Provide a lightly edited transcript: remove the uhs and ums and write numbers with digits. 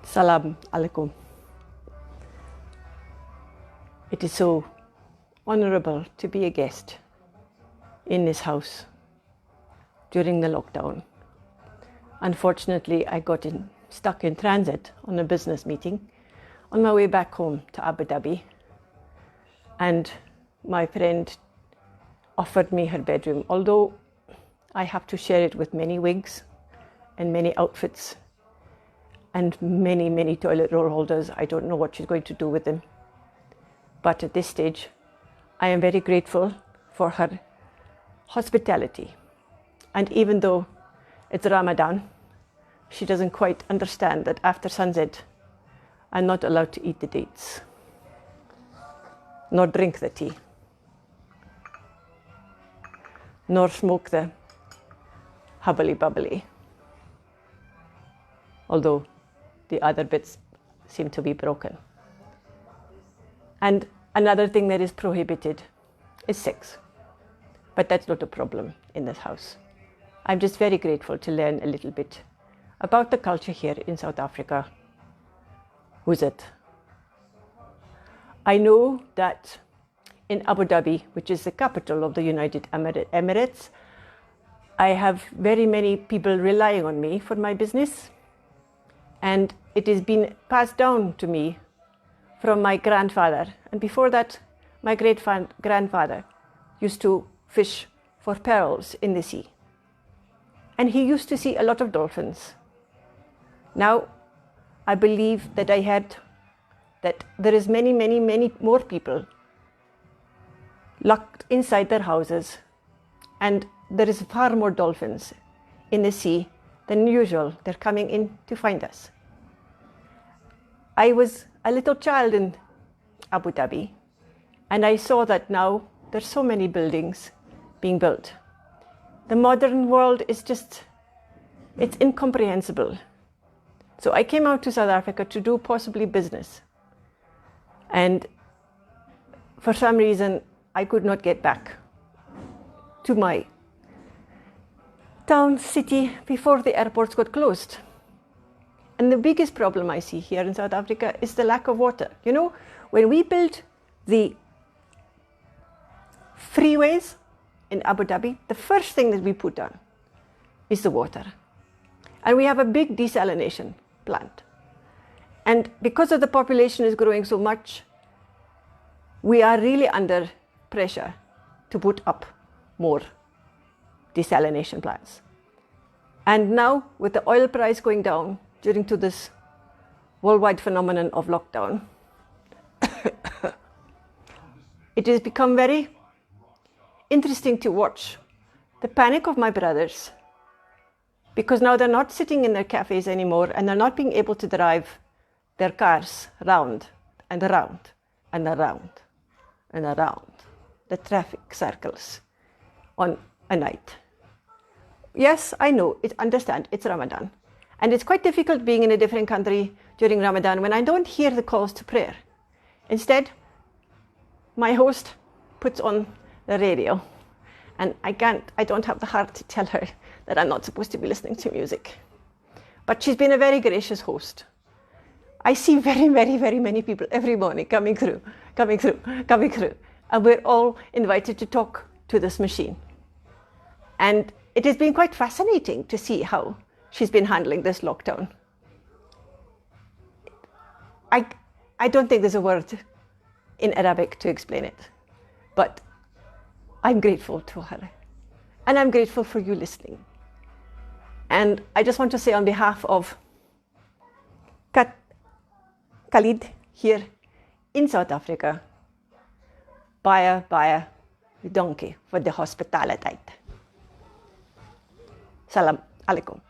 Salam alaikum. It is so honorable to be a guest in this house during the lockdown. Unfortunately, I got stuck in transit on a business meeting on my way back home to Abu Dhabi, and my friend offered me her bedroom, although I have to share it with many wigs and many outfits and many toilet roll holders. I don't know what she's going to do with them. But at this stage, I am very grateful for her hospitality. And even though it's Ramadan, she doesn't quite understand that after sunset, I'm not allowed to eat the dates, nor drink the tea, nor smoke the hubbly bubbly, although the other bits seem to be broken. And another thing that is prohibited is sex, but that's not a problem in this house. I'm just very grateful to learn a little bit about the culture here in South Africa. Who's it? I know that in Abu Dhabi, which is the capital of the United Emirates, I have very many people relying on me for my business, and it has been passed down to me from my grandfather. And before that, my great-grandfather used to fish for pearls in the sea. And he used to see a lot of dolphins. Now, I believe that I heard that there is many more people locked inside their houses, and there is far more dolphins in the sea than usual. They're coming in to find us. I was a little child in Abu Dhabi, and I saw that now there's so many buildings being built. The modern world is it's incomprehensible. So I came out to South Africa to do possibly business. And for some reason, I could not get back to my town, city, before the airports got closed. And the biggest problem I see here in South Africa is the lack of water. You know, when we built the freeways in Abu Dhabi, the first thing that we put on is the water. And we have a big desalination plant. And because of the population is growing so much, we are really under pressure to put up more desalination plants. And now, with the oil price going down during to this worldwide phenomenon of lockdown, it has become very interesting to watch the panic of my brothers, because now they're not sitting in their cafes anymore, and they're not being able to drive their cars round and around and around and around the traffic circles on a night. Yes, I know, understand, it's Ramadan. And it's quite difficult being in a different country during Ramadan when I don't hear the calls to prayer. Instead, my host puts on the radio, and I don't have the heart to tell her that I'm not supposed to be listening to music. But she's been a very gracious host. I see very many people every morning coming through. And we're all invited to talk to this machine. And it has been quite fascinating to see how she's been handling this lockdown. I don't think there's a word in Arabic to explain it, but I'm grateful to her. And I'm grateful for you listening. And I just want to say on behalf of Cat Chalid here in South Africa, baie dankie vir die hospitaliteit. Salam alaikum.